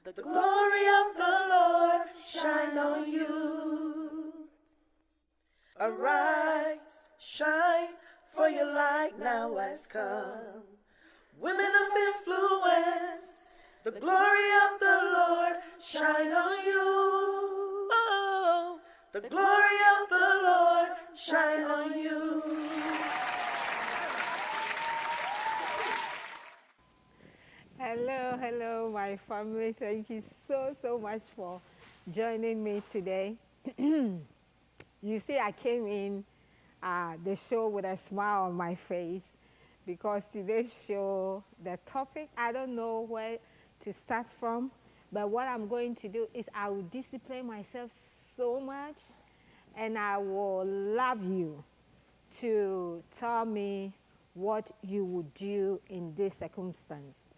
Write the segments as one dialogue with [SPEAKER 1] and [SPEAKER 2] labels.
[SPEAKER 1] The glory of the Lord shine on you. Arise, shine, for your light now has come. Women of influence, the glory of the Lord shine on you. Oh, the glory of the Lord shine on you.
[SPEAKER 2] Hello, my family. Thank you so much for joining me today. You see, I came in the show with a smile on my face because today's show, the topic, I don't know where to start from, but what I'm going to do is I will discipline myself so much, and I will love you to tell me what you would do in this circumstance.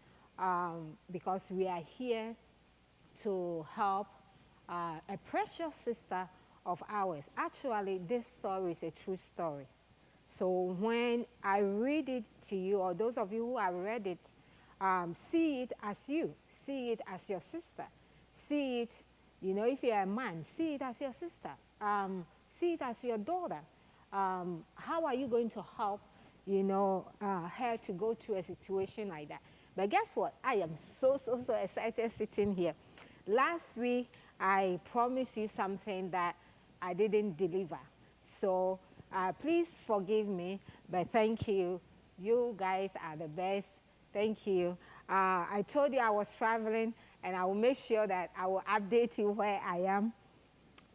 [SPEAKER 2] Because we are here to help a precious sister of ours. Actually, this story is a true story. So when I read it to you, or those of you who have read it, see it as you, see it as your sister. See it, you know, if you're a man, see it as your sister. See it as your daughter. How are you going to help, you know, her to go through a situation like that? But guess what? I am so excited sitting here. Last week, I promised you something that I didn't deliver. So please forgive me, but thank you. You guys are the best. Thank you. I told you I was traveling, and I will make sure that I will update you where I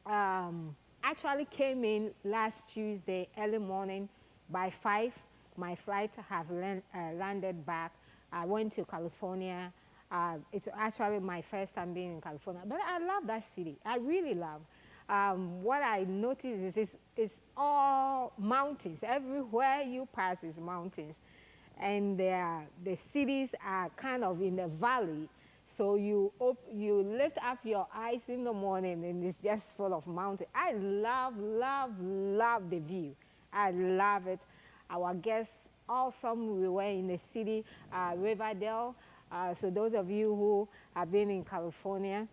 [SPEAKER 2] am. Actually came in last Tuesday, early morning by 5. My flight have landed back. I went to California. It's actually my first time being in California, but I love that city. I really love. What I noticed is it's all mountains. Everywhere you pass is mountains. And the cities are kind of in the valley. So you lift up your eyes in the morning and it's just full of mountains. I love the view. I love it. Our guests, awesome. We were in the city, Riverdale. So those of you who have been in California,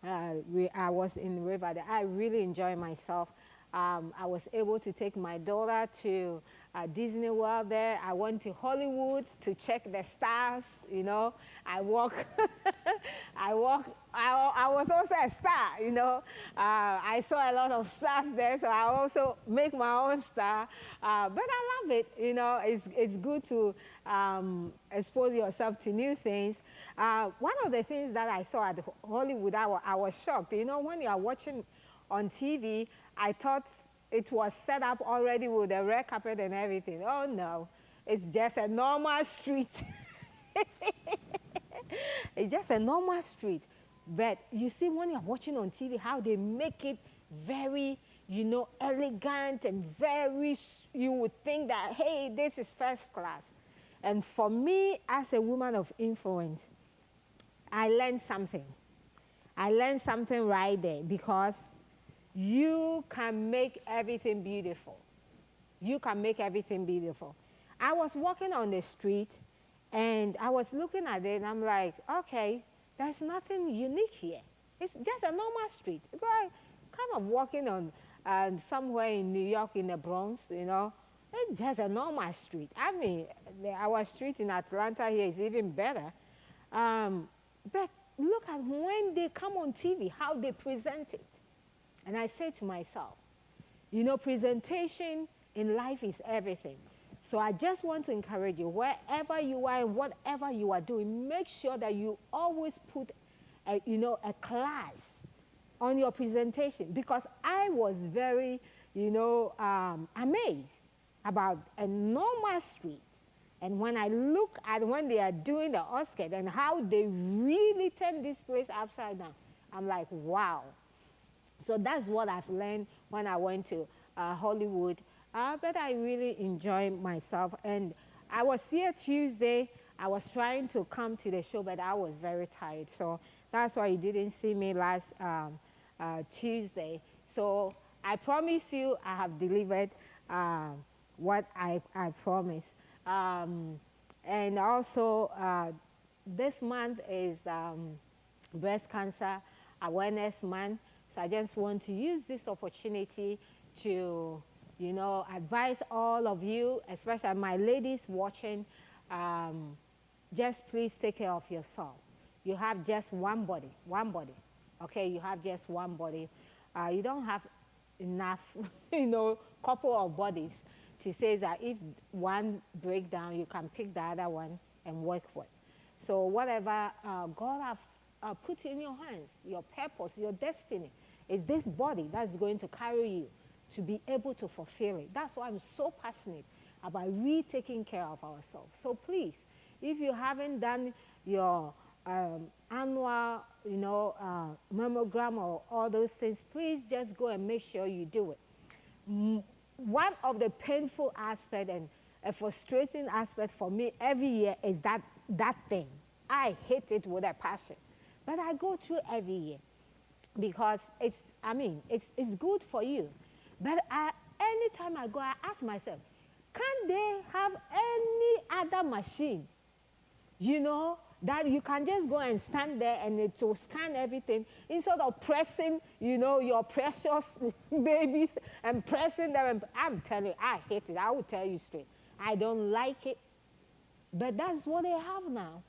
[SPEAKER 2] I was in Riverdale. I really enjoy myself. I was able to take my daughter to Disney World there. I went to Hollywood to check the stars, you know. I was also a star, you know. I saw a lot of stars there, so I also make my own star. But I love it, you know. It's good to expose yourself to new things. One of the things that I saw at Hollywood, I was shocked. You know, when you are watching on TV, I thought it was set up already with a red carpet and everything. Oh no, it's just a normal street. It's just a normal street. But you see, when you're watching on TV, how they make it very, you know, elegant and very, you would think that, hey, this is first class. And for me, as a woman of influence, I learned something. I learned something right there, because you can make everything beautiful. You can make everything beautiful. I was walking on the street, and I was looking at it, and I'm like, okay, there's nothing unique here. It's just a normal street. It's like kind of walking on somewhere in New York, in the Bronx, you know. It's just a normal street. I mean, our street in Atlanta here is even better. But look at when they come on TV, how they present it. And I say to myself, you know, presentation in life is everything. So I just want to encourage you, wherever you are and whatever you are doing, make sure that you always put, you know, a class on your presentation. Because I was very, you know, amazed about a normal street. And when I look at when they are doing the Oscar and how they really turn this place upside down, I'm like, wow. So that's what I've learned when I went to Hollywood. But I really enjoy myself. And I was here Tuesday. I was trying to come to the show, but I was very tired. So that's why you didn't see me last Tuesday. So I promise you I have delivered what I promised. And also, this month is Breast Cancer Awareness Month. So I just want to use this opportunity to, advise all of you, especially my ladies watching, just please take care of yourself. You have just one body, okay? You have just one body. You don't have enough, couple of bodies to say that if one break down, you can pick the other one and work with. So whatever God have put in your hands, your purpose, your destiny, is this body that's going to carry you to be able to fulfill it. That's why I'm so passionate about taking care of ourselves. So please, if you haven't done your annual, mammogram or all those things, please just go and make sure you do it. One of the painful aspect and a frustrating aspect for me every year is that thing. I hate it with a passion, but I go through every year because it's good for you. But anytime I go, I ask myself, can they have any other machine, that you can just go and stand there and it will scan everything instead of pressing, your precious babies and pressing them. And I'm telling you, I hate it. I will tell you straight. I don't like it. But that's what they have now.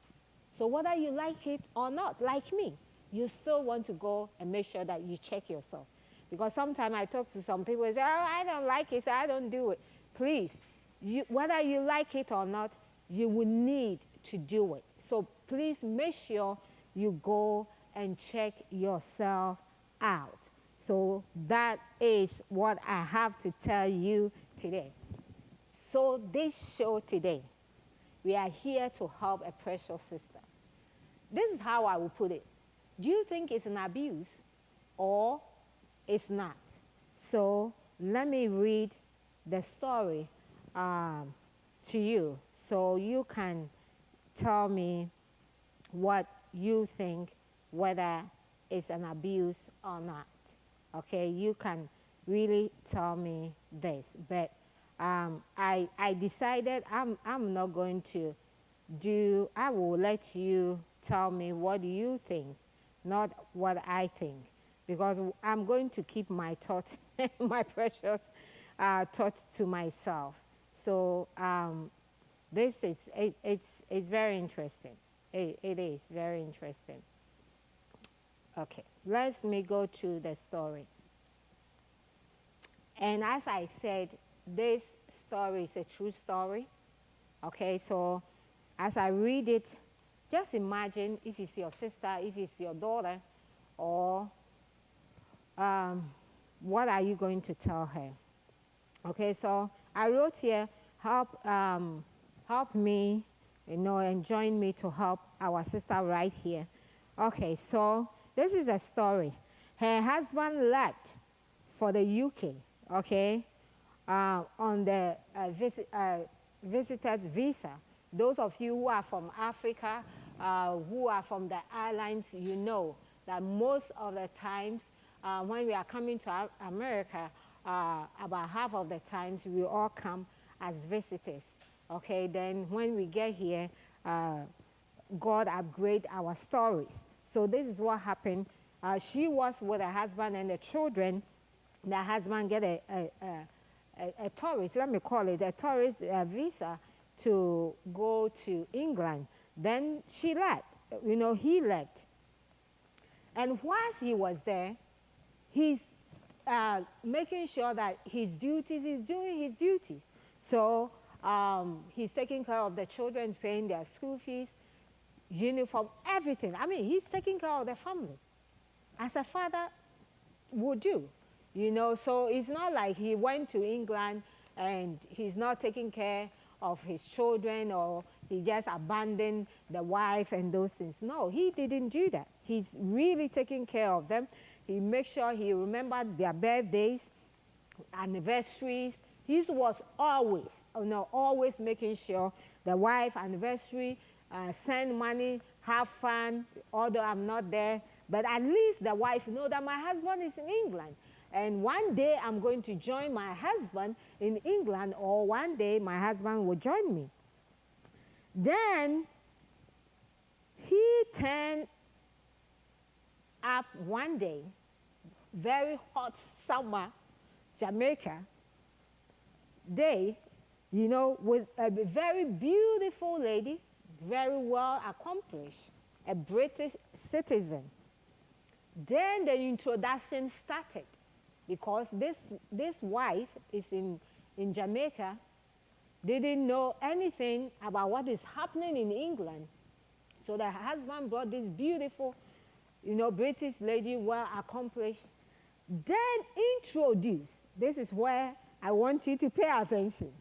[SPEAKER 2] So whether you like it or not, like me, you still want to go and make sure that you check yourself. Because sometimes I talk to some people and say, oh, I don't like it, so I don't do it. Please, whether you like it or not, you will need to do it. So please make sure you go and check yourself out. So that is what I have to tell you today. So this show today, we are here to help a precious sister. This is how I will put it. Do you think it's an abuse or it's not? So let me read the story to you so you can tell me what you think, whether it's an abuse or not. Okay, you can really tell me this. But I decided I'm not going to I will let you tell me what you think, not what I think, because I'm going to keep my thought, my precious thought to myself. So this is, it's very interesting. It is very interesting. Okay, let me go to the story. And as I said, this story is a true story. Okay, so as I read it, just imagine if it's your sister, if it's your daughter, or what are you going to tell her? Okay, so I wrote here, help me, and join me to help our sister right here. Okay, so this is a story. Her husband left for the UK, okay, on the visitor's visa. Those of you who are from Africa, who are from the islands, you know that most of the times when we are coming to America, about half of the times we all come as visitors. Okay, then when we get here, God upgrade our stories. So this is what happened. She was with her husband and the children. The husband get a tourist, let me call it, a tourist visa to go to England. Then she left, he left. And whilst he was there, he's making sure that he's doing his duties. So he's taking care of the children, paying their school fees, uniform, everything. I mean, he's taking care of the family, as a father would do. So it's not like he went to England and he's not taking care of his children, or he just abandoned the wife and those things. No, he didn't do that. He's really taking care of them. He makes sure he remembers their birthdays, anniversaries. He was always, always making sure the wife anniversary, send money, have fun, although I'm not there. But at least the wife know that my husband is in England. And one day I'm going to join my husband in England, or one day my husband will join me. Then he turned up one day, very hot summer, Jamaica day, you know, with a very beautiful lady, very well accomplished, a British citizen. Then the introduction started because this wife is in Jamaica, didn't know anything about what is happening in England. So the husband brought this beautiful, you know, British lady, well accomplished, then introduced, this is where I want you to pay attention,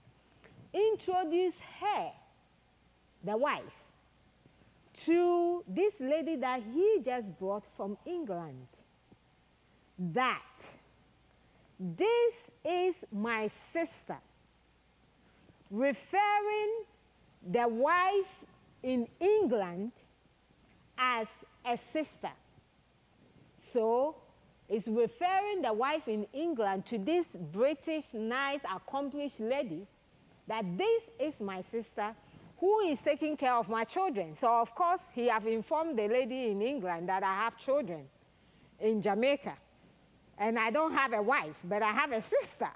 [SPEAKER 2] introduce her, the wife, to this lady that he just brought from England. That this is my sister, referring the wife in England as a sister. So it's referring the wife in England to this British, nice, accomplished lady, that this is my sister who is taking care of my children. So, of course, he have informed the lady in England that I have children in Jamaica. And I don't have a wife, but I have a sister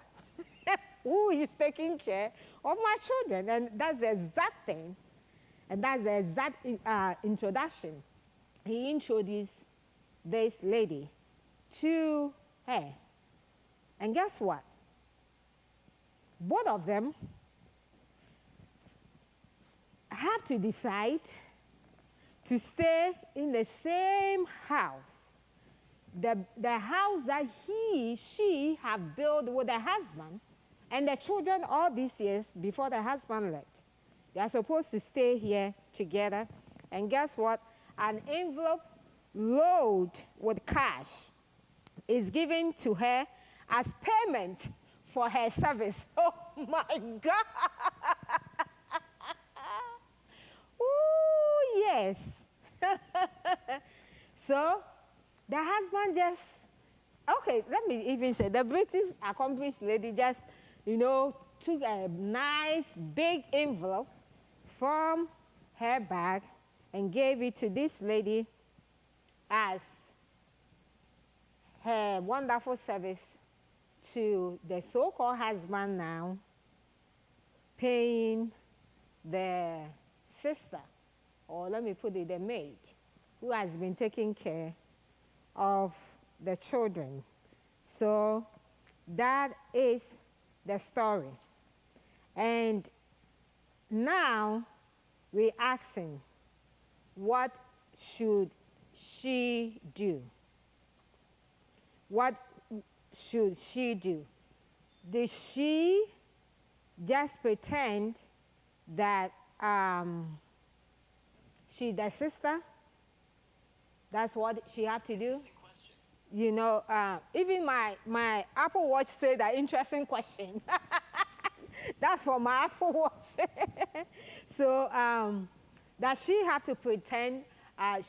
[SPEAKER 2] who is taking care of my children. And that's the exact thing. And that's the exact introduction. He introduced this lady to her. And guess what? Both of them have to decide to stay in the same house. The house that she have built with the husband and the children all these years before the husband left. They are supposed to stay here together. And guess what? An envelope loaded with cash is given to her as payment for her service. Oh my God! Ooh, yes. So the husband just, okay, let me even say, the British accomplished lady just, you know, took a nice big envelope from her bag and gave it to this lady as her wonderful service to the so-called husband now, paying the sister, or let me put it, the maid, who has been taking care of the children. So that is the story. And now we're asking, what should she do? What should she do? Did she just pretend that she's the sister? That's what she had to do? You know, even my Apple Watch said that interesting question. That's for my Apple Watch. So does she have to pretend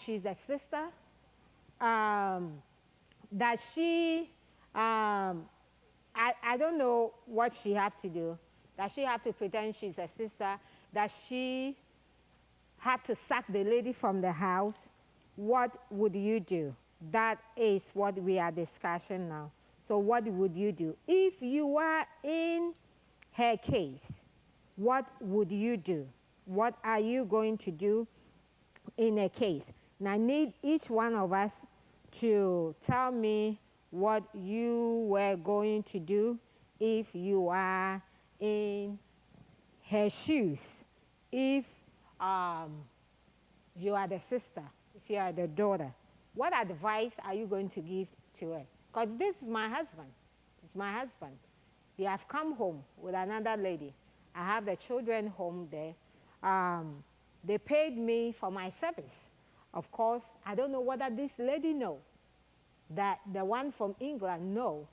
[SPEAKER 2] she's a sister? Does she, I don't know what she have to do. Does she have to pretend she's a sister? Does she have to sack the lady from the house? What would you do? That is what we are discussing now. So what would you do? If you are in her case, what would you do? What are you going to do in a case? Now I need each one of us to tell me what you were going to do if you are in her shoes. If you are the sister, if you are the daughter, what advice are you going to give to her? Because this is my husband. It's my husband. He have come home with another lady. I have the children home there. They paid me for my service. Of course, I don't know whether this lady know that the one from England know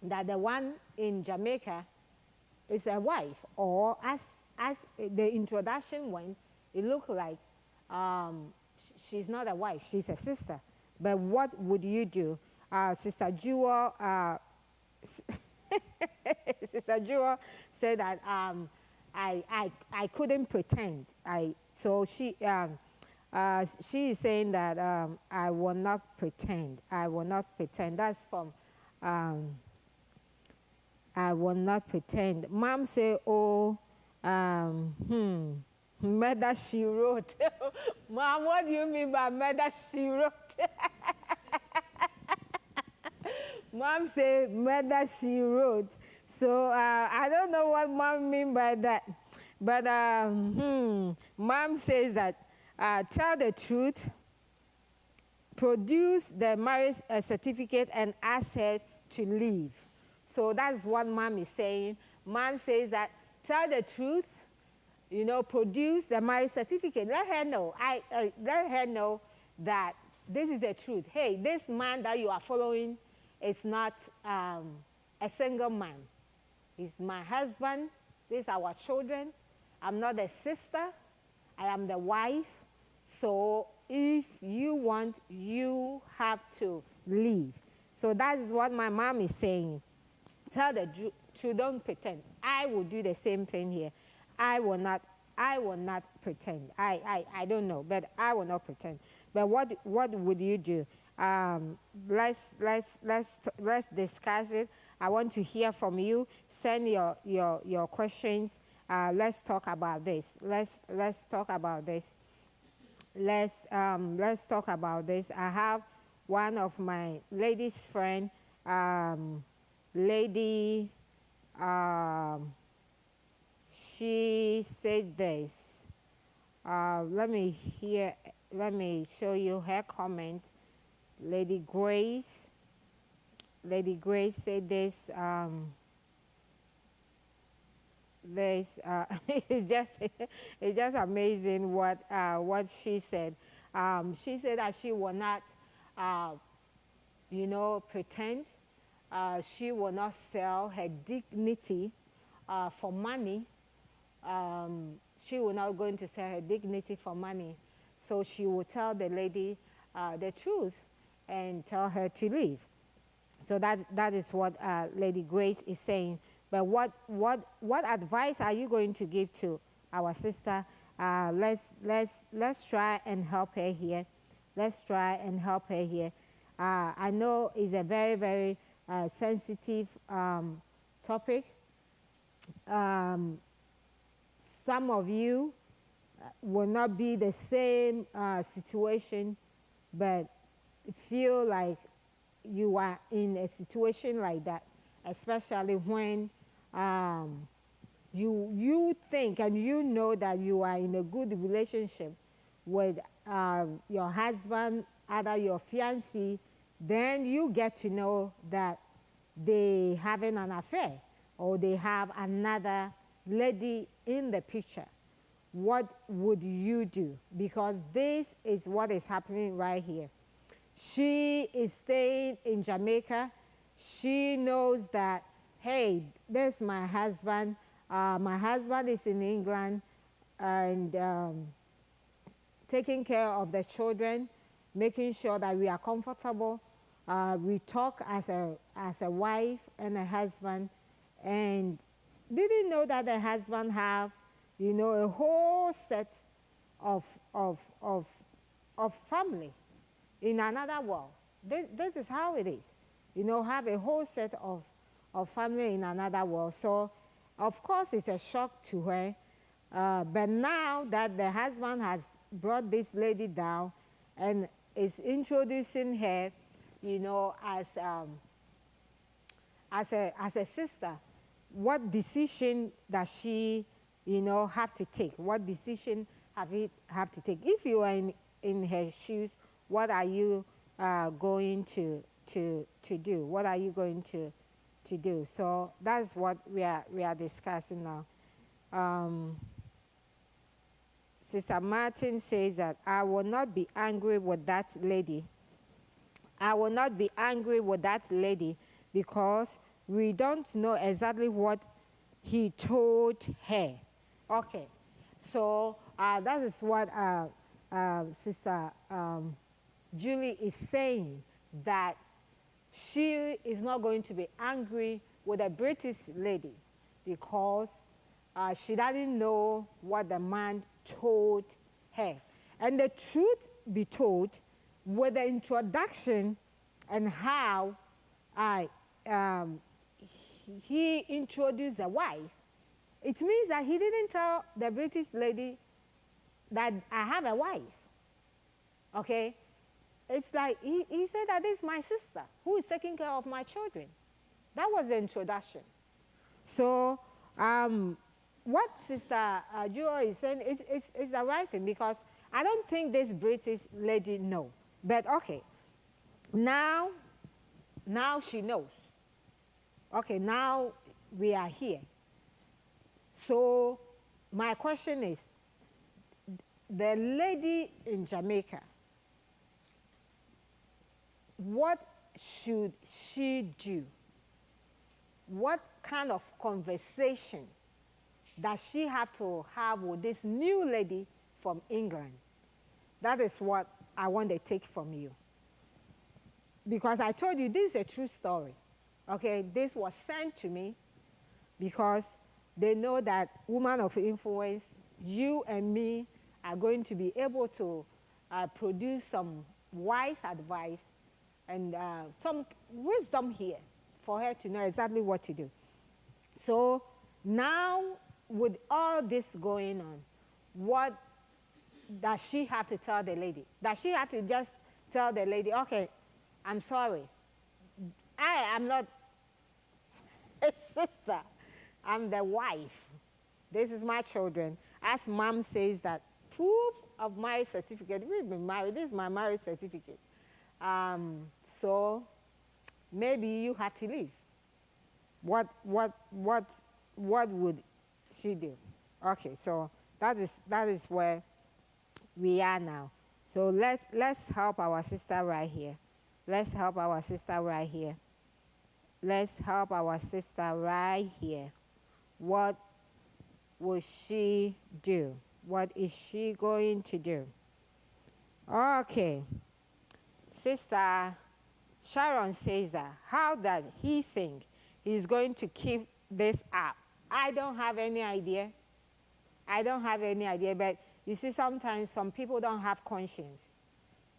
[SPEAKER 2] that the one in Jamaica is a wife, or as the introduction went, it looked like she's not a wife, she's a sister. But what would you do? Sister Jewel, Sister Jewel said that I couldn't pretend. So she, she is saying that I will not pretend. I will not pretend. That's from I will not pretend. Mom say, oh, murder she wrote. Mom, what do you mean by murder she wrote? Mom say murder she wrote. So I don't know what mom mean by that. But mom says that tell the truth, produce the marriage certificate and ask her to leave. So that's what mom is saying. Mom says that tell the truth, you know, produce the marriage certificate. Let her know. Let her know that this is the truth. Hey, this man that you are following is not a single man. He's my husband. These are our children. I'm not a sister. I am the wife. So if you want, you have to leave. So that is what my mom is saying. Tell the truth, don't pretend. I will do the same thing here. I will not pretend. I don't know, but I will not pretend. But what would you do? Let's discuss it. I want to hear from you. Send your questions. Let's talk about this. Let's talk about this. Let's talk about this. I have one of my ladies' friend, she said this. Let me show you her comment. Lady Grace said this. It's just amazing what she said. She said that she will not, pretend. She will not sell her dignity for money. She will not going to sell her dignity for money. So she will tell the lady the truth and tell her to leave. So that is what Lady Grace is saying. But what advice are you going to give to our sister? Let's try and help her here. Let's try and help her here. I know it's a very, very sensitive topic. Some of you will not be the same situation, but feel like you are in a situation like that, especially when you think and you know that you are in a good relationship with your husband, either your fiancé, then you get to know that they having an affair or they have another lady in the picture. What would you do? Because this is what is happening right here. She is staying in Jamaica. She knows that, hey, there's my husband. My husband is in England and taking care of the children, making sure that we are comfortable. We talk as a wife and a husband, and didn't know that the husband have, a whole set of family in another world. This is how it is. Have a whole set of family in another world. So, of course, it's a shock to her. But now that the husband has brought this lady down and is introducing her, as a sister, what decision does she, have to take? What decision have to take? If you are in her shoes, what are you going to do? What are you going to do? So that's what we are discussing now. Sister Martin says that I will not be angry with that lady. I will not be angry with that lady because we don't know exactly what he told her. Okay, so that is what Sister Julie is saying, that she is not going to be angry with a British lady because she doesn't know what the man told her. And the truth be told, with the introduction and how he introduced the wife, it means that he didn't tell the British lady that I have a wife. Okay? It's like he said that this is my sister who is taking care of my children. That was the introduction. So what Sister Joy is saying is the right thing, because I don't think this British lady knows. But okay, now she knows. Okay, now we are here. So my question is, the lady in Jamaica, what should she do? What kind of conversation does she have to have with this new lady from England? That is what I want to take from you. Because I told you this is a true story. Okay, this was sent to me because they know that woman of influence, you and me, are going to be able to produce some wise advice and some wisdom here for her to know exactly what to do. So now, with all this going on, what does she have to tell the lady? Does she have to just tell the lady, okay, I'm sorry, I am not a sister, I'm the wife. This is my children. As mom says that, proof of marriage certificate, we've been married, this is my marriage certificate. So maybe you have to leave. What would she do? Okay, so that is where we are now. So let's help our sister right here. Let's help our sister right here. Let's help our sister right here. What will she do? What is she going to do? Okay. Sister Sharon says that, how does he think he's going to keep this up? I don't have any idea. I don't have any idea, but you see, sometimes some people don't have conscience.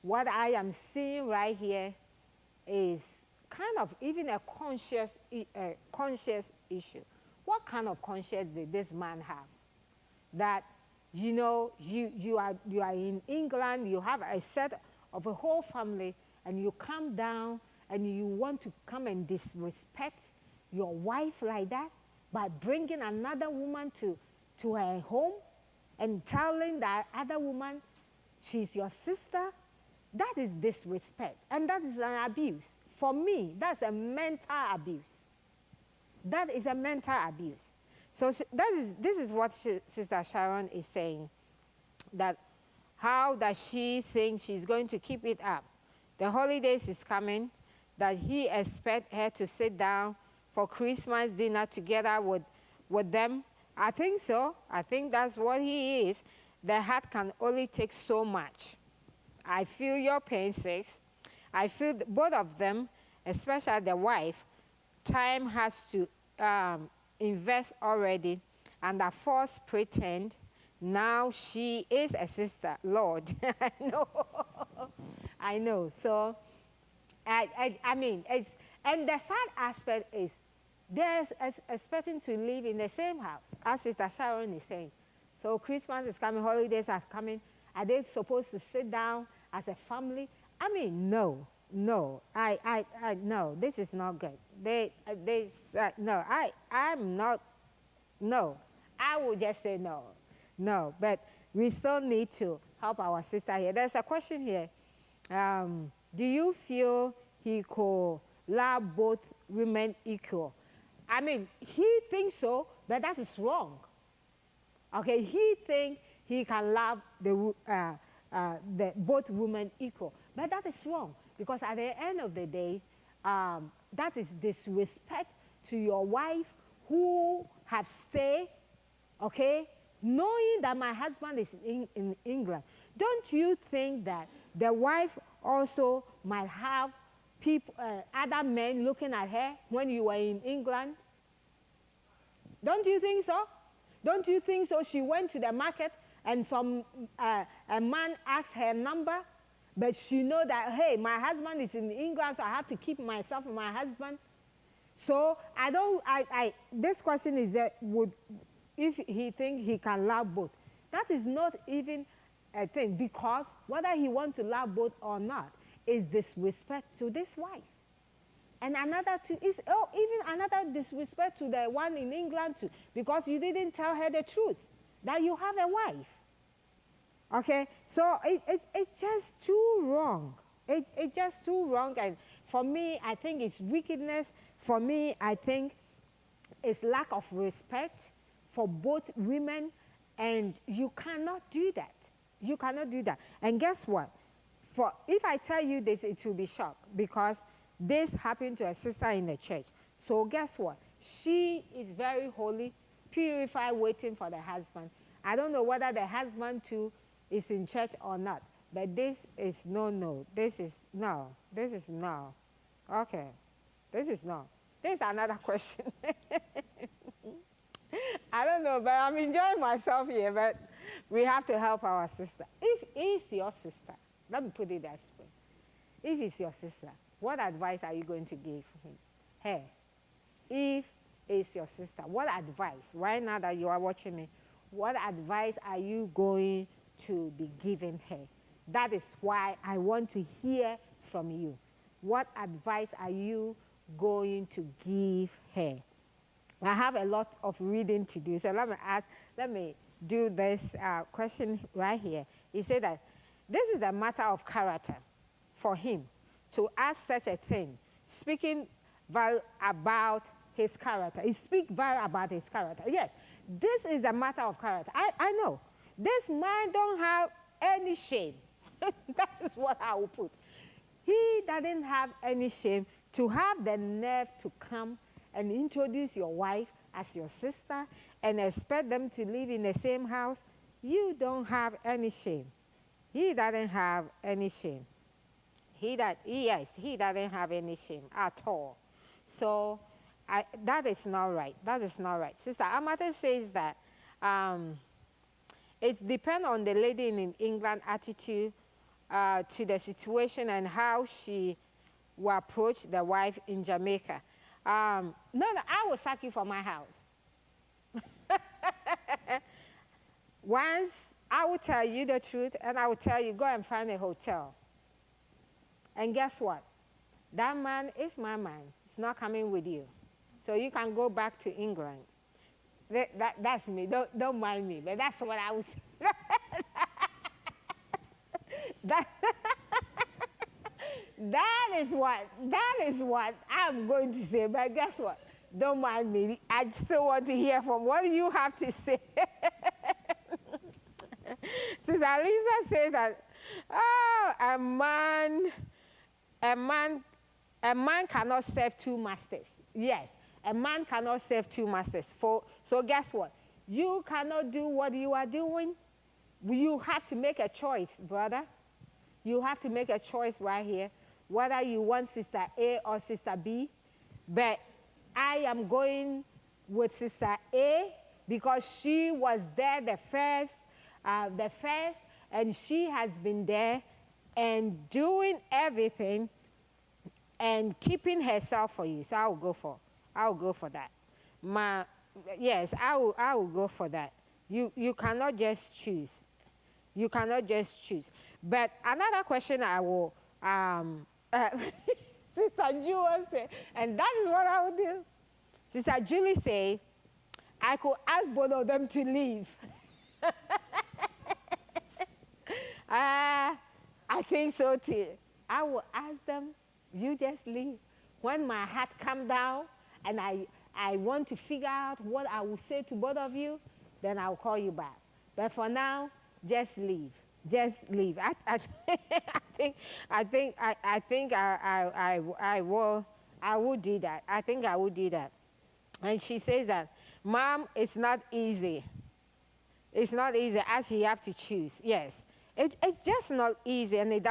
[SPEAKER 2] What I am seeing right here is kind of even a conscious issue. What kind of conscience did this man have? That, you know, you are in England, you have a set of a whole family, and you come down and you want to come and disrespect your wife like that by bringing another woman to her home and telling that other woman she's your sister. That is disrespect, and that is an abuse. For me, that's a mental abuse. That is a mental abuse. So this is what Sister Sharon is saying, that how does she think she's going to keep it up? The holidays is coming, that he expects her to sit down for Christmas dinner together with them. I think so. I think that's what he is. The heart can only take so much. I feel your pain, sis. I feel both of them, especially the wife, time has to invest already, and the false pretend. Now she is a sister. Lord, I know. I know. So, I mean, and the sad aspect is they're expecting to live in the same house, as Sister Sharon is saying. So Christmas is coming, holidays are coming. Are they supposed to sit down as a family? I mean, no. No, no, this is not good. No, I'm not, no. I would just say no, no, but we still need to help our sister here. There's a question here. Do you feel he could love both women equal? I mean, he thinks so, but that is wrong. Okay, he thinks he can love the both women equal, but that is wrong. Because at the end of the day, that is disrespect to your wife who have stayed, okay, knowing that my husband is in England. Don't you think that the wife also might have people, other men looking at her when you were in England? Don't you think so? Don't you think so? She went to the market and a man asks her number, but she know that, hey, my husband is in England, so I have to keep myself and my husband. So this question is that if he thinks he can love both. That is not even a thing, because whether he wants to love both or not is disrespect to this wife. And another is even another disrespect to the one in England too, because you didn't tell her the truth that you have a wife. Okay, so it's just too wrong. It's just too wrong, and for me, I think it's wickedness. For me, I think it's lack of respect for both women, and you cannot do that. You cannot do that. And guess what? If I tell you this, it will be shocked, because this happened to a sister in the church. So guess what? She is very holy, purified, waiting for the husband. I don't know whether the husband too is in church or not, but this is no. This is no. This is no. Okay. This is no. This is another question. I don't know, but I'm enjoying myself here, but we have to help our sister. If it's your sister, let me put it that way. If it's your sister, what advice are you going to give him? Her. If it's your sister, what advice, right now that you are watching me, what advice are you going to be giving her? That is why I want to hear from you. What advice are you going to give her? I have a lot of reading to do, so let me do this question right here. He said that this is a matter of character for him to ask such a thing, speaking about his character. He speaks about his character. Yes, this is a matter of character. I know. This man don't have any shame. That is what I will put. He doesn't have any shame to have the nerve to come and introduce your wife as your sister and expect them to live in the same house. You don't have any shame. He doesn't have any shame. He doesn't have any shame at all. So that is not right. That is not right. Sister Amate says that it depends on the lady in England attitude to the situation and how she will approach the wife in Jamaica. No, I will sack you from my house. Once I will tell you the truth, and I will tell you, go and find a hotel. And guess what? That man is my man. It's not coming with you. So you can go back to England. That's me. Don't mind me, but that's what I was. That is what I'm going to say. But guess what? Don't mind me. I still want to hear from what you have to say. Sister Lisa said that, a man cannot serve two masters. Yes, a man cannot serve two masters. So guess what? You cannot do what you are doing. You have to make a choice, brother. You have to make a choice right here, whether you want Sister A or Sister B. But I am going with Sister A because she was there the first, and she has been there and doing everything and keeping herself for you. So I will go for that. Yes, I will go for that. You cannot just choose. You cannot just choose. But another question I will, Sister Julie said, and that is what I will do. Sister Julie said, I could ask both of them to leave. I think so too. I will ask them, you just leave. When my heart comes down and I want to figure out what I will say to both of you, then I'll call you back. But for now, just leave. Just leave. I think I will do that. I think I will do that. And she says that, Mom, it's not easy. It's not easy as you have to choose. Yes. It's just not easy, and it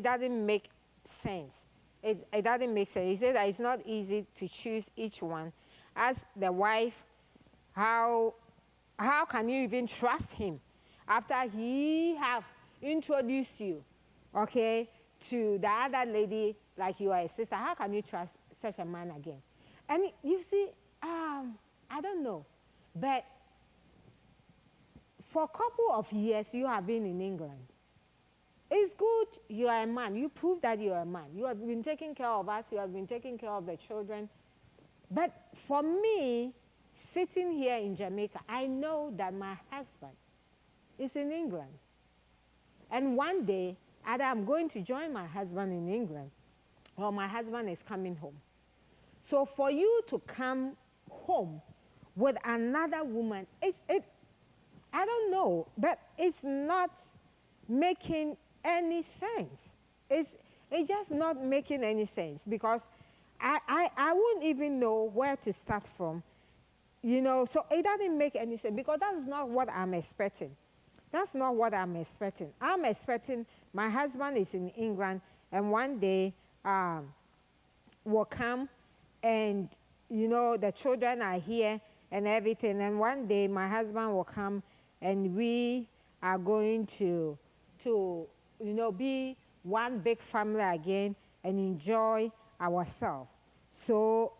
[SPEAKER 2] doesn't make sense. It doesn't make sense. He said that it's not easy to choose each one. As the wife, how can you even trust him? after he have introduced you, okay, to the other lady like you are a sister, how can you trust such a man again? And you see, I don't know, but for a couple of years you have been in England. It's good you are a man. You prove that you are a man. You have been taking care of us. You have been taking care of the children. But for me, sitting here in Jamaica, I know that my husband is in England. And one day, either I'm going to join my husband in England or my husband is coming home. So for you to come home with another woman, I don't know, but it's not making any sense. It's just not making any sense, because I wouldn't even know where to start from, you know. So it doesn't make any sense, because that's not what I'm expecting. That's not what I'm expecting. I'm expecting my husband is in England, and one day will come, and, you know, the children are here and everything, and one day my husband will come, and we are going to you know, be one big family again and enjoy ourselves. So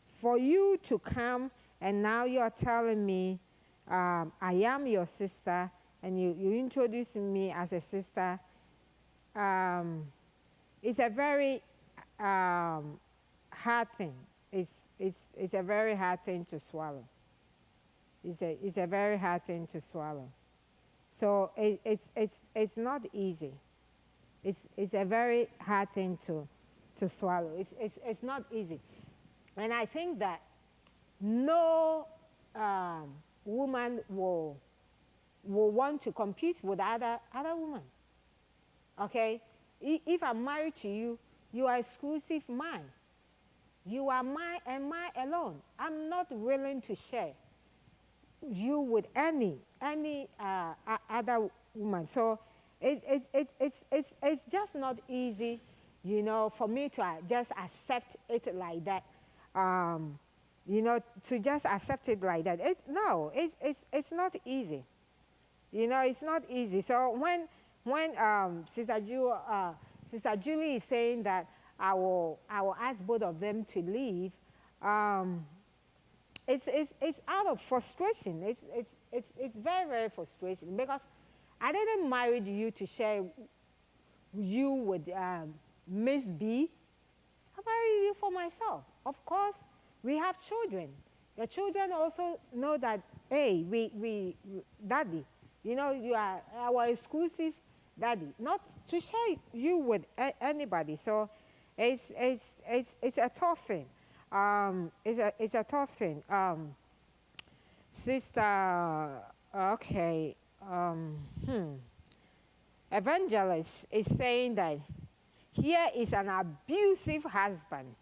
[SPEAKER 2] for you to come and now you're telling me I am your sister, and you introducing me as a sister, it's a very hard thing. It's a very hard thing to swallow. It's a very hard thing to swallow. So it's not easy. It's a very hard thing to swallow. It's not easy. And I think that no woman will want to compete with other women. Okay? If I'm married to you, you are exclusive mine. You are mine and mine alone. I'm not willing to share you with any other woman. So it's just not easy, you know, for me to just accept it like that. You know, to just accept it like that. It's not easy. You know, it's not easy. So when Sister Julie is saying that I will ask both of them to leave, it's out of frustration. It's very, very frustrating, because I didn't marry you to share you with Miss B. I married you for myself. Of course, we have children. The children also know that, hey, we daddy, you know, you are our exclusive daddy, not to share you with anybody. So it's a tough thing. It's a tough thing. Sister, okay, Evangelist is saying that here is an abusive husband.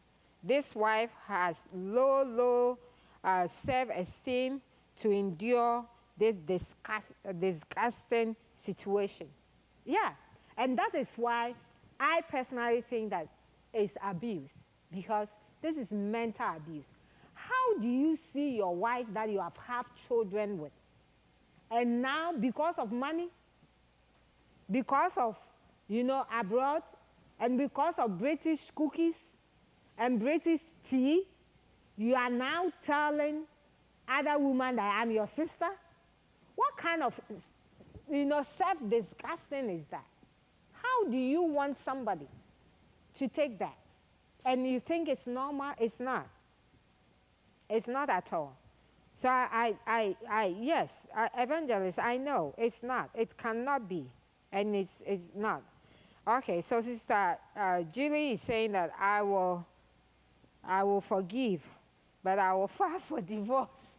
[SPEAKER 2] This wife has low self-esteem to endure this disgusting situation. Yeah, and that is why I personally think that it's abuse, because this is mental abuse. How do you see your wife that you have children with, and now because of money, because of, you know, abroad, and because of British cookies and British tea, you are now telling other women that I'm your sister? What kind of, you know, self-disgusting is that? How do you want somebody to take that? And you think it's normal? It's not. It's not at all. So yes, Evangelist, I know it's not. It cannot be, and it's not. Okay, so Sister Julie is saying that I will forgive, but I will file for divorce.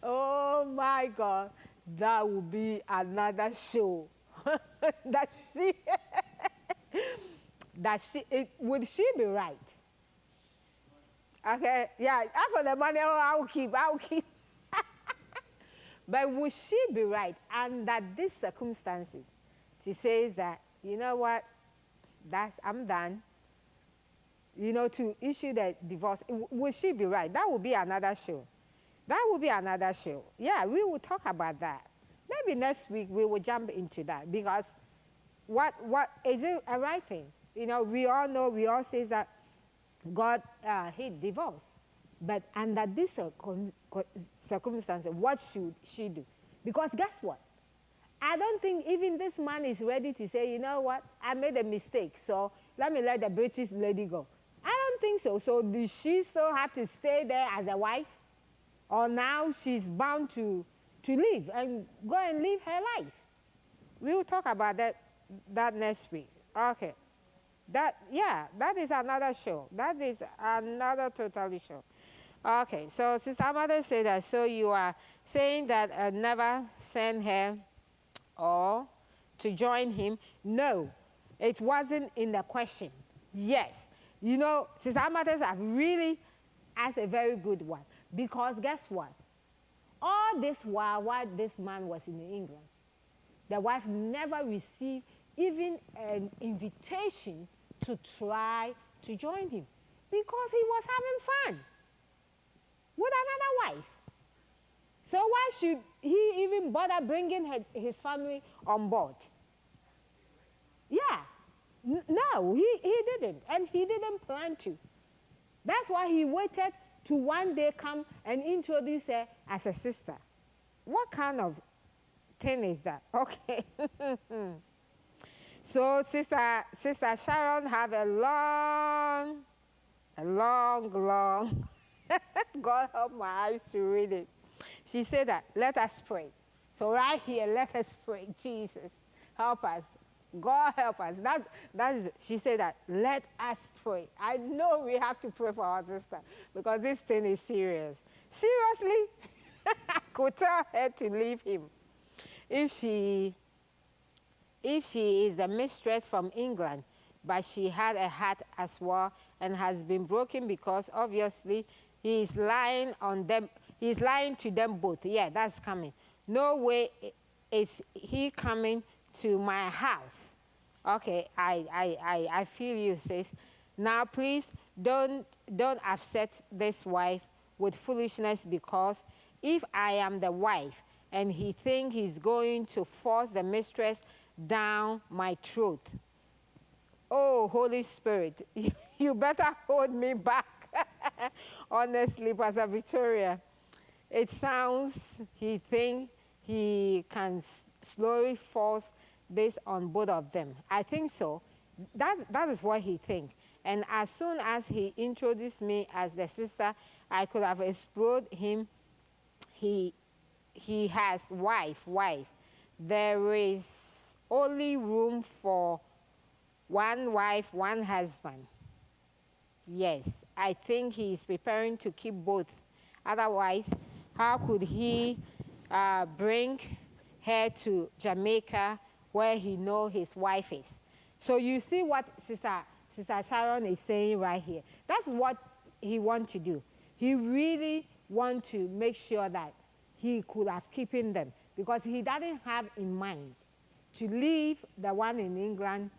[SPEAKER 2] Oh my God, that will be another show. Would she be right? Okay, yeah, after the money, I will keep. But would she be right under these circumstances? She says that, you know what, I'm done. You know, to issue the divorce. Would she be right? That would be another show. That will be another show. Yeah, we will talk about that. Maybe next week we will jump into that because what is it a right thing? You know, we all know, we all say that God hate divorce. But under this circumstance, what should she do? Because guess what? I don't think even this man is ready to say, you know what, I made a mistake, so let me let the British lady go. I don't think so. So does she still have to stay there as a wife? Or now she's bound to leave and go and live her life? We will talk about that next week. Okay. That is another show. That is another totally show. Okay, so Sister Amade said that, so you are saying that never send her or to join him? No, it wasn't in the question. Yes. You know, Sister Amade have really asked a very good one. Because guess what? All this while this man was in England, the wife never received even an invitation to try to join him because he was having fun with another wife. So why should he even bother bringing his family on board? Yeah. No, he didn't. And he didn't plan to. That's why he waited to one day come and introduce her as a sister. What kind of thing is that? Okay. So Sister Sharon have a long, God help my eyes to read it. She said that, let us pray. So right here, let us pray. Jesus, help us. God help us. That is, she said that, let us pray. I know we have to pray for our sister because this thing is serious. Seriously? I could tell her to leave him. If she is a mistress from England, but she had a heart as well and has been broken because obviously he is lying on them. He's lying to them both. Yeah, that's coming. No way is he coming to my house. Okay, I feel you, sis. Now, please don't upset this wife with foolishness, because if I am the wife and he think he's going to force the mistress down my throat, oh, Holy Spirit, you better hold me back. Honestly, Pastor Victoria, it sounds he think he can slowly force this on both of them. I think so. That is what he think. And as soon as he introduced me as the sister, I could have explored him. He has wife. There is only room for one wife, one husband. Yes, I think he is preparing to keep both. Otherwise, how could he bring her to Jamaica where he know his wife is? So you see what Sister Sharon is saying right here. That's what he wants to do. He really wants to make sure that he could have keeping them, because he doesn't have in mind to leave the one in England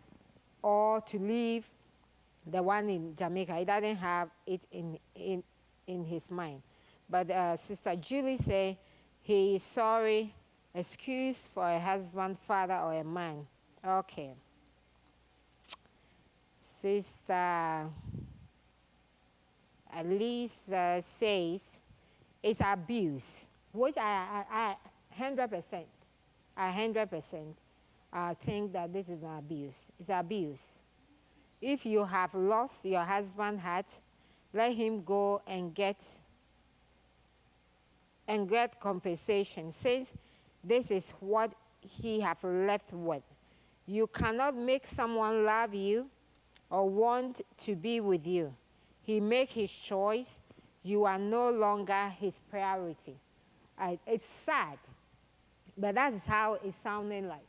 [SPEAKER 2] or to leave the one in Jamaica. He doesn't have it in his mind. But Sister Julie say he is sorry, excuse for a husband, father, or a man. Okay. Sister Alice says it's abuse, which I 100%, I 100% think that this is an abuse. It's abuse. If you have lost your husband's heart, let him go and get compensation, since this is what he have left with. You cannot make someone love you or want to be with you. He make his choice. You are no longer his priority. It's sad, but that's how it's sounding like.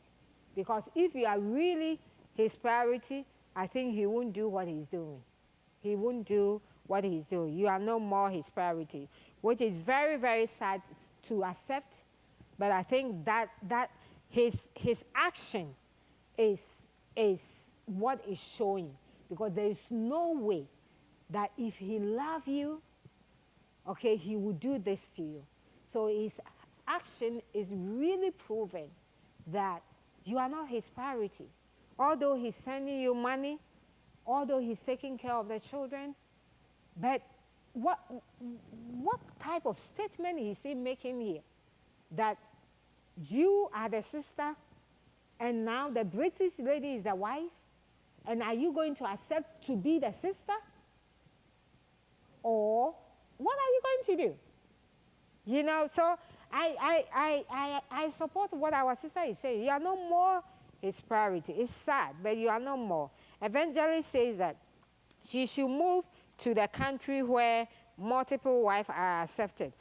[SPEAKER 2] Because if you are really his priority, I think he won't do what he's doing. He won't do what he's doing. You are no more his priority, which is very, very sad to accept. But I think that his action is what is showing, because there is no way that if he loves you, okay, he would do this to you. So his action is really proving that you are not his priority. Although he's sending you money, although he's taking care of the children, but what type of statement is he making here? That you are the sister, and now the British lady is the wife, and are you going to accept to be the sister? Or what are you going to do? You know, so I support what our sister is saying. You are no more his priority. It's sad, but you are no more. Evangelist says that she should move to the country where multiple wives are accepted.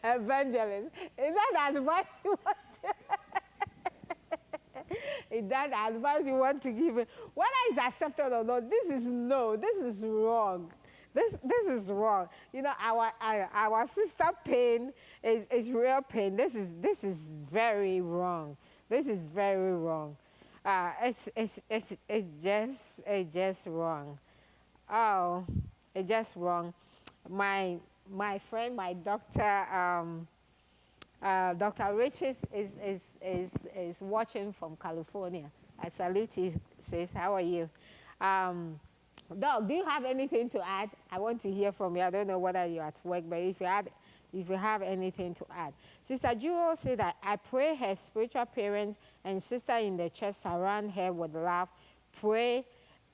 [SPEAKER 2] Evangelist, is that advice you want to is that advice you want to give? Whether it's accepted or not, this is wrong. This is wrong. You know, our sister pain is real pain. This is very wrong. This is very wrong. It's just wrong. Oh, it's just wrong. My friend, my doctor, Dr. Riches is watching from California. I salute you, sis. How are you? Doc, do you have anything to add? I want to hear from you. I don't know whether you're at work, but if you have anything to add. Sister Jewel said that I pray her spiritual parents and sister in the church surround her with love, pray,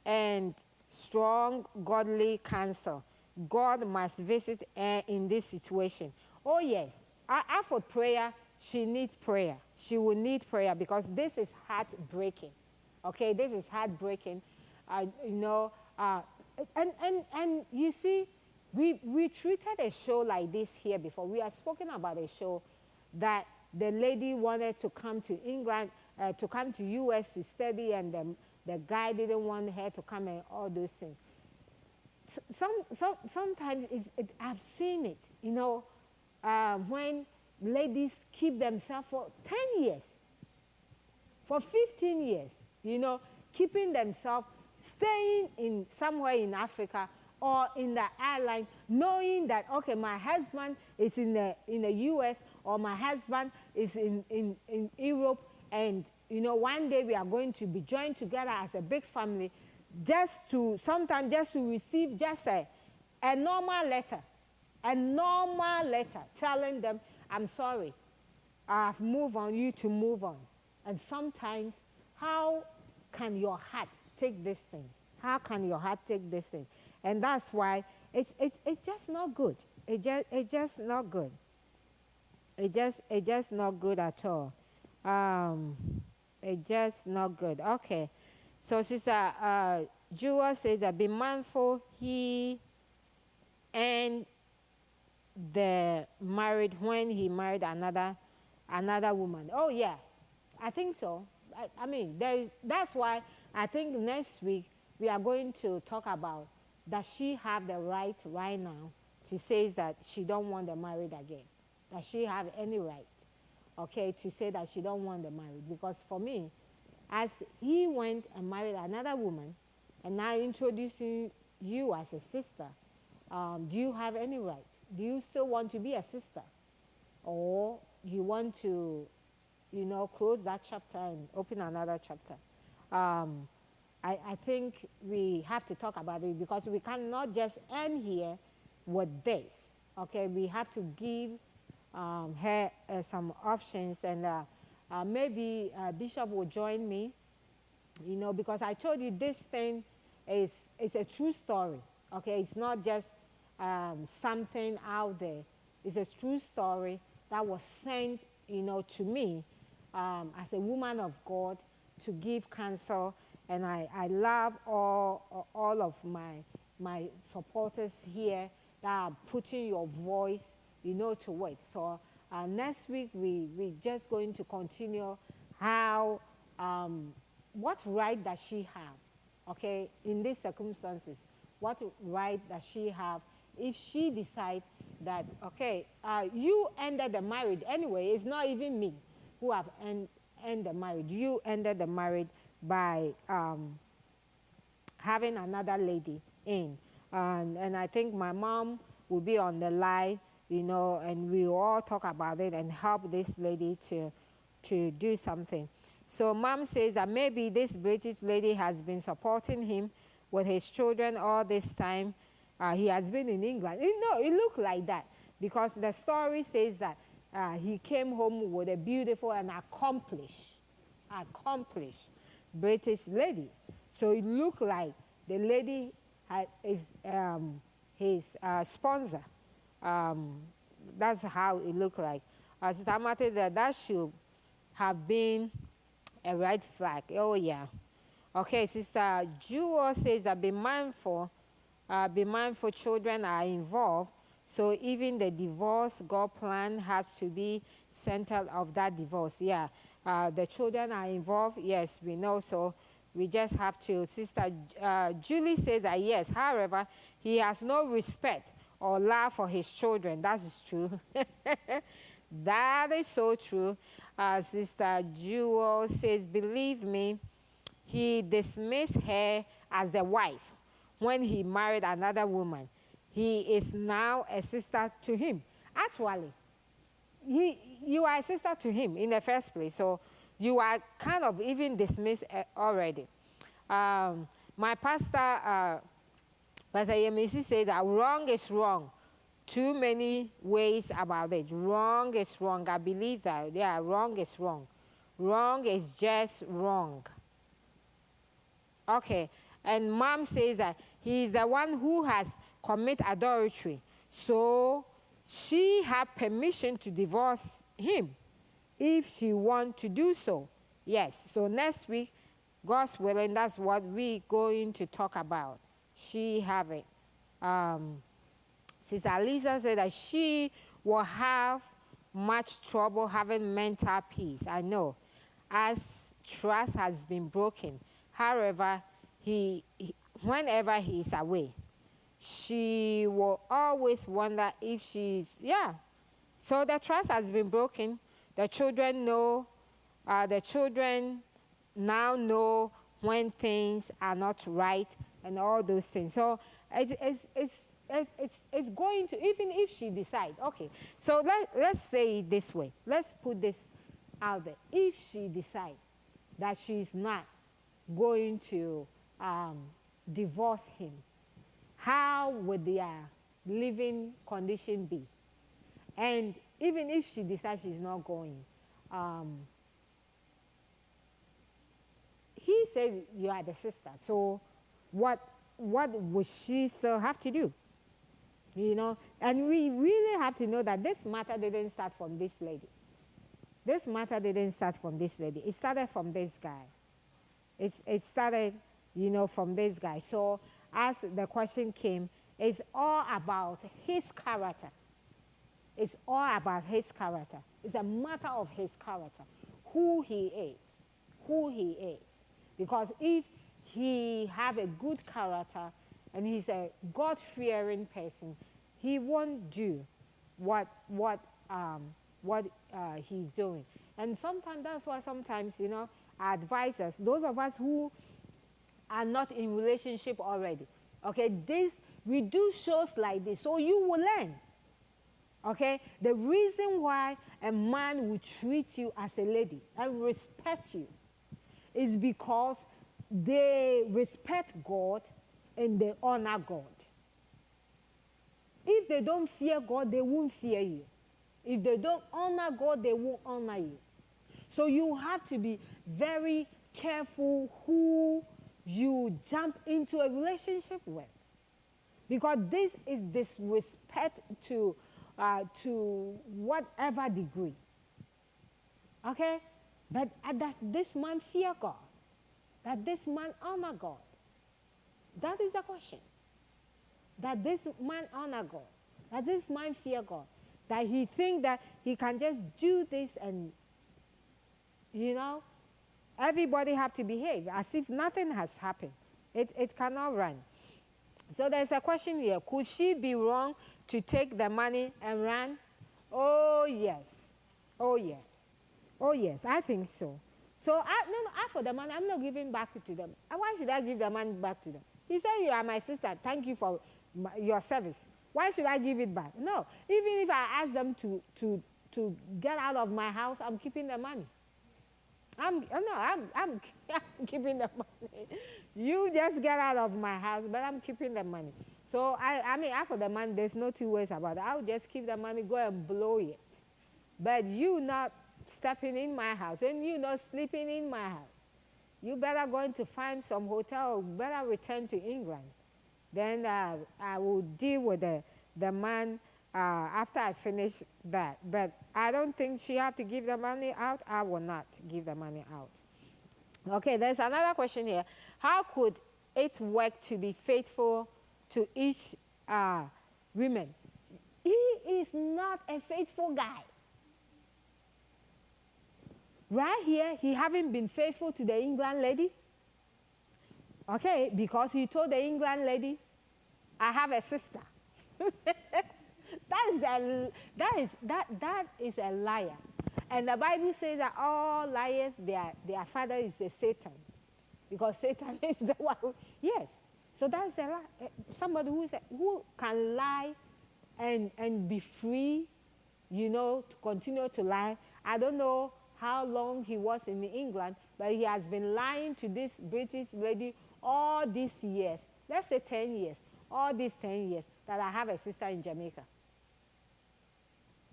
[SPEAKER 2] and strong godly counsel. God must visit her in this situation. Oh yes, after prayer, she needs prayer. She will need prayer because this is heartbreaking. Okay, this is heartbreaking. And you see, we treated a show like this here before. We have spoken about a show that the lady wanted to come to England, to come to US to study, and the guy didn't want her to come and all those things. Sometimes I've seen it, you know, when ladies keep themselves for 10 years, for 15 years, you know, keeping themselves, staying in somewhere in Africa or in the airline, knowing that, okay, my husband is in the US, or my husband is in Europe, and, you know, one day we are going to be joined together as a big family, sometimes just to receive just a normal letter telling them, I'm sorry, I've moved on, you to move on. And sometimes, how can your heart take these things? How can your heart take these things? And that's why it's just not good. It's just not good. It's just not good at all. It's just not good. Okay. So Sister Jewel says that be mindful he and the married when he married another woman. Oh yeah, I think so. I mean, that's why I think next week we are going to talk about does she have the right now to say that she don't want them married again? Does she have any right, okay, to say that she don't want them married? Because for me, as he went and married another woman, and now introducing you as a sister, do you have any right? Do you still want to be a sister? Or you want to, you know, close that chapter and open another chapter? I think we have to talk about it because we cannot just end here with this, okay? We have to give her some options, and maybe Bishop will join me, you know, because I told you this thing is a true story, okay? It's not just something out there. It's a true story that was sent, you know, to me as a woman of God to give counsel, and I love all of my supporters here that are putting your voice, you know, to work. So next week we just going to continue how what right does she have, okay, in these circumstances? What right does she have if she decides that, okay, you ended the marriage anyway? It's not even me who have ended the marriage. You ended the marriage by having another lady in. And I think my mom will be on the live, you know, and we will all talk about it and help this lady to do something. So mom says that maybe this British lady has been supporting him with his children all this time. He has been in England. No, it looked like that because the story says that he came home with a beautiful and accomplished British lady. So it looked like the lady is his sponsor. That's how it looked like. Sister Amate, that should have been a red flag. Oh, yeah. Okay, Sister Jewel says that be mindful children are involved. So even the divorce God plan has to be centered of that divorce. Yeah, the children are involved. Yes, we know. So we just have to. Sister Julie says that yes, however, he has no respect or love for his children. That is true. That is so true. Sister Jewel says, believe me, he dismissed her as the wife when he married another woman. He is now a sister to him. Actually, you are a sister to him in the first place, so you are kind of even dismissed already. My pastor, Pastor Yemisi, said that wrong is wrong. Too many ways about it. Wrong is wrong. I believe that. Yeah, wrong is wrong. Wrong is just wrong. Okay, and mom says that he is the one who has committed adultery. So she had permission to divorce him if she wants to do so. Yes, so next week, God's willing, that's what we're going to talk about. She have it. Sister Lisa said that she will have much trouble having mental peace. I know, as trust has been broken. However, whenever he is away, she will always wonder if she's, yeah. So the trust has been broken. The children know, the children now know when things are not right and all those things. So it's going to, even if she decides, okay, so let's say it this way. Let's put this out there. If she decides that she's not going to divorce him, how would their living condition be? And even if she decides she's not going, he said you are the sister, so what would she still have to do? You know, and we really have to know that this matter didn't start from this lady. This matter didn't start from this lady. It started from this guy. It started, you know, from this guy. So as the question came, it's all about his character. It's all about his character. It's a matter of his character, who he is, who he is. Because if he have a good character and he's a God-fearing person, he won't do what he's doing. And sometimes that's why sometimes, you know, I advise us, those of us who are not in relationship already, okay, we do shows like this, so you will learn. Okay, the reason why a man will treat you as a lady and respect you is because they respect God and they honor God. If they don't fear God, they won't fear you. If they don't honor God, they won't honor you. So you have to be very careful who you jump into a relationship with, because this is disrespect to whatever degree. Okay? But that this man fear God, that this man honor God. That is the question. That this man honor God, that this man fear God, that he think that he can just do this and, you know, everybody have to behave as if nothing has happened. It cannot run. So there's a question here. Could she be wrong to take the money and run? Oh, yes. Oh, yes. Oh, yes, I think so. So, as for the money, I'm not giving back to them. Why should I give the money back to them? He said, you are my sister. Thank you for your service. Why should I give it back? No. Even if I ask them to get out of my house, I'm keeping the money. I'm keeping the money. You just get out of my house, but I'm keeping the money. So I mean, after the money, there's no two ways about it. I'll just keep the money, go and blow it. But you not stepping in my house, and you not sleeping in my house. You better go to find some hotel, better return to England. Then I will deal with the man after I finish that. But I don't think she have to give the money out. I will not give the money out. Okay, there's another question here. How could it work to be faithful to each woman? He is not a faithful guy. Right here, he haven't been faithful to the England lady. Okay, because he told the England lady, I have a sister. that is a liar. And the Bible says that all liars, their father is a Satan. Because Satan is the one who, yes. So that's a lie. Somebody who can lie and be free, you know, to continue to lie. I don't know how long he was in England, but he has been lying to this British lady all these years. Let's say 10 years. All these 10 years that I have a sister in Jamaica.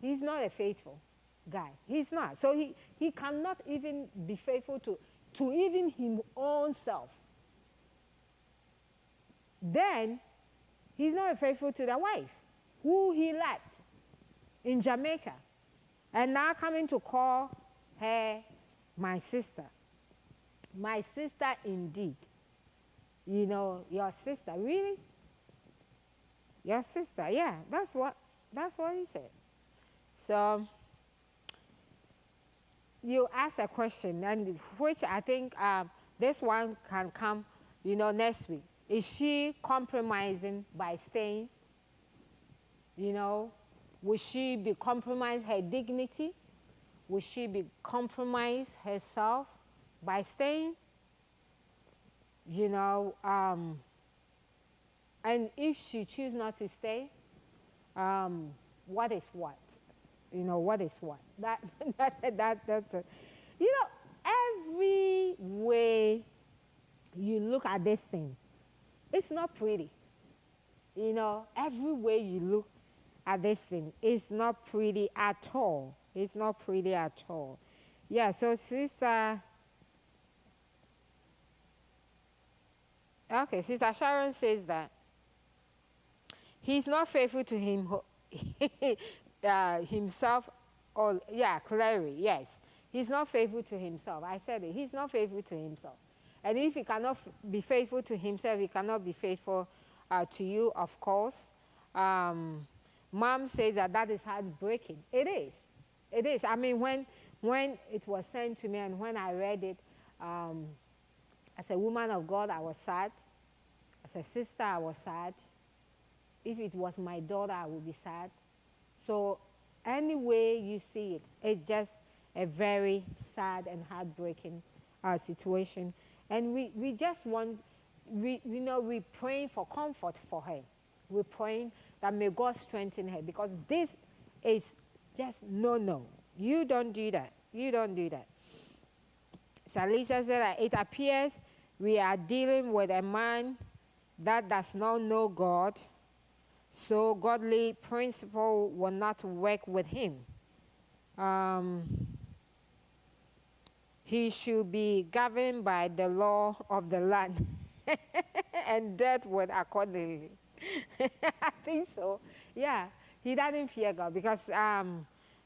[SPEAKER 2] He's not a faithful guy. He's not. So he cannot even be faithful to even his own self. Then he's not faithful to the wife who he left in Jamaica, and now coming to call her my sister. My sister indeed. You know, your sister, really? Your sister, yeah, that's what he said. So you ask a question, and which I think this one can come, you know, next week. Is she compromising by staying? You know, will she be compromised her dignity? Will she be compromised herself by staying? You know, and if she chooses not to stay, what is what? You know, what is what? That's a, you know, every way you look at this thing, it's not pretty. You know, every way you look at this thing, it's not pretty at all. It's not pretty at all. Yeah, so Sister Sharon says that he's not faithful to him, himself, or, yeah, Clary, yes. He's not faithful to himself. I said it. He's not faithful to himself. And if he cannot be faithful to himself, he cannot be faithful to you, of course. Mom says that is heartbreaking. It is. It is. I mean, when it was sent to me and when I read it, as a woman of God, I was sad. As a sister, I was sad. If it was my daughter, I would be sad. So any way you see it, it's just a very sad and heartbreaking situation. And we just want, we're praying for comfort for her. We're praying that may God strengthen her, because this is just no. You don't do that. You don't do that. So Lisa said that it appears we are dealing with a man that does not know God, so godly principle will not work with him. He should be governed by the law of the land and dealt with accordingly. I think so. Yeah, he doesn't fear God, because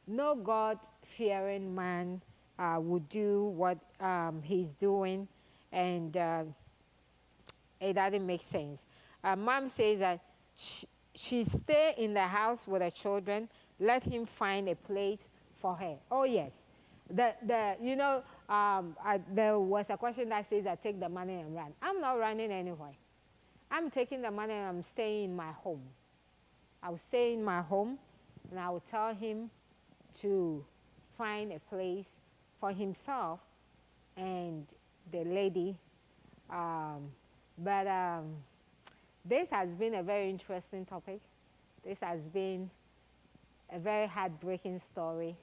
[SPEAKER 2] no God-fearing man would do what he's doing, and it doesn't make sense. Mom says that she stay in the house with the children. Let him find a place for her. Oh yes, you know, there was a question that says I take the money and run. I'm not running anywhere. I'm taking the money and I'm staying in my home. I will stay in my home, and I will tell him to find a place for himself and the lady. But this has been a very interesting topic. This has been a very heartbreaking story.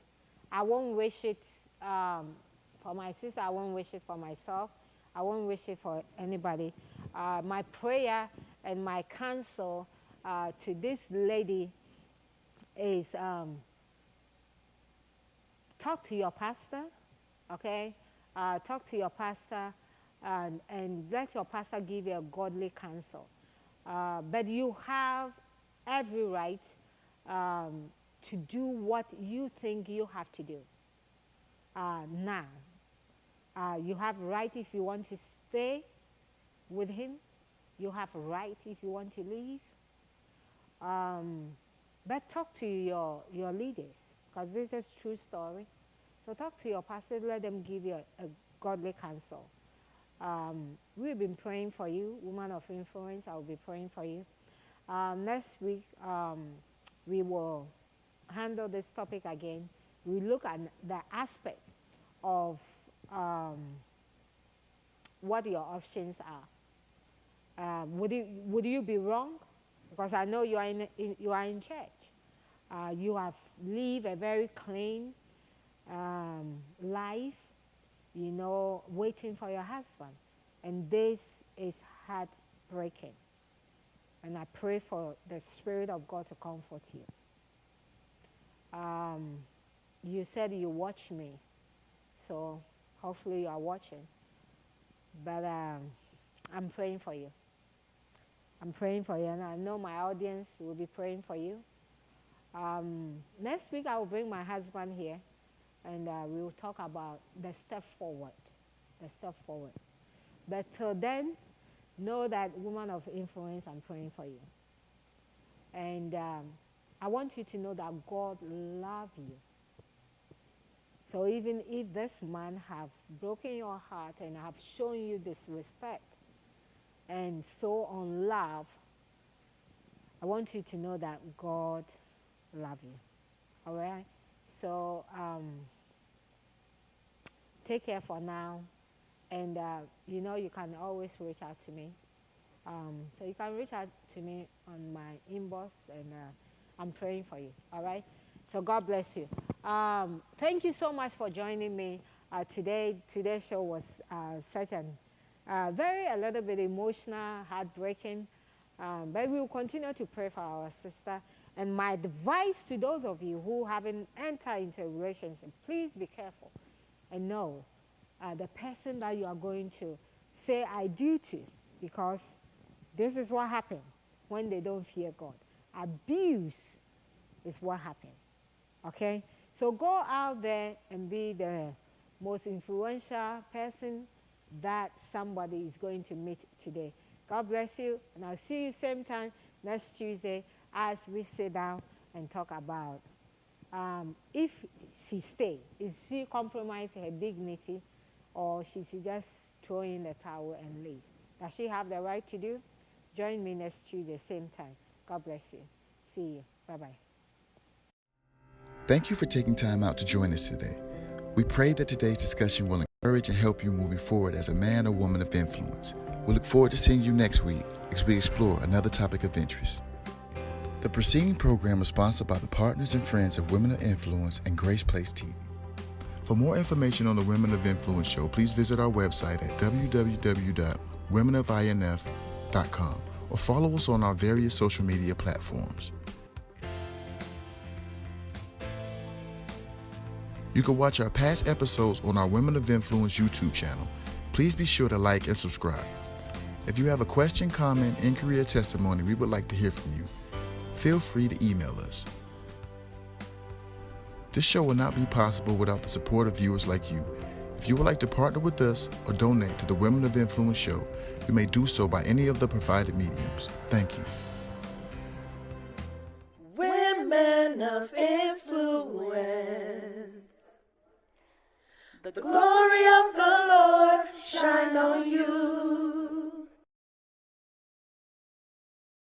[SPEAKER 2] I won't wish it for my sister. I won't wish it for myself. I won't wish it for anybody. My prayer and my counsel to this lady is talk to your pastor, okay? Talk to your pastor and let your pastor give you a godly counsel. But you have every right to do what you think you have to do now. You have right if you want to stay with him. You have right if you want to leave. But talk to your leaders, because this is a true story. So talk to your pastor, let them give you a godly counsel. We've been praying for you, woman of influence. I will be praying for you. Next week, we will handle this topic again. We look at the aspect of what your options are. Would you be wrong? Because I know you are in church. You have lived a very clean life, you know, waiting for your husband. And this is heartbreaking. And I pray for the Spirit of God to comfort you. You said you watch me, so hopefully you are watching. But I'm praying for you. I'm praying for you, and I know my audience will be praying for you. Next week I will bring my husband here, and we will talk about the step forward. The step forward. But till then, know that, woman of influence, I'm praying for you. And I want you to know that God loves you. So even if this man have broken your heart and have shown you disrespect and so on love, I want you to know that God loves you. All right? So take care for now. And, you know, you can always reach out to me. So you can reach out to me on my inbox, and I'm praying for you. All right? So God bless you. Thank you so much for joining me today. Today's show was such a little bit emotional, heartbreaking. But we will continue to pray for our sister. And my advice to those of you who haven't entered into a relationship, please be careful and know the person that you are going to say I do to, because this is what happens when they don't fear God. Abuse is what happens. Okay? So go out there and be the most influential person that somebody is going to meet today. God bless you, and I'll see you same time next Tuesday as we sit down and talk about if she stay, is she compromise her dignity, or she should just throw in the towel and leave? Does she have the right to do? Join me next Tuesday, same time. God bless you. See you. Bye-bye.
[SPEAKER 3] Thank you for taking time out to join us today. We pray that today's discussion will encourage and help you moving forward as a man or woman of influence. We look forward to seeing you next week as we explore another topic of interest. The preceding program is sponsored by the partners and friends of Women of Influence and Grace Place TV. For more information on the Women of Influence show, please visit our website at www.womenofinf.com or follow us on our various social media platforms. You can watch our past episodes on our Women of Influence YouTube channel. Please be sure to like and subscribe. If you have a question, comment, inquiry, or testimony, we would like to hear from you. Feel free to email us. This show will not be possible without the support of viewers like you. If you would like to partner with us or donate to the Women of Influence show, you may do so by any of the provided mediums. Thank you.
[SPEAKER 1] Women of influence. The glory of the Lord shine on you.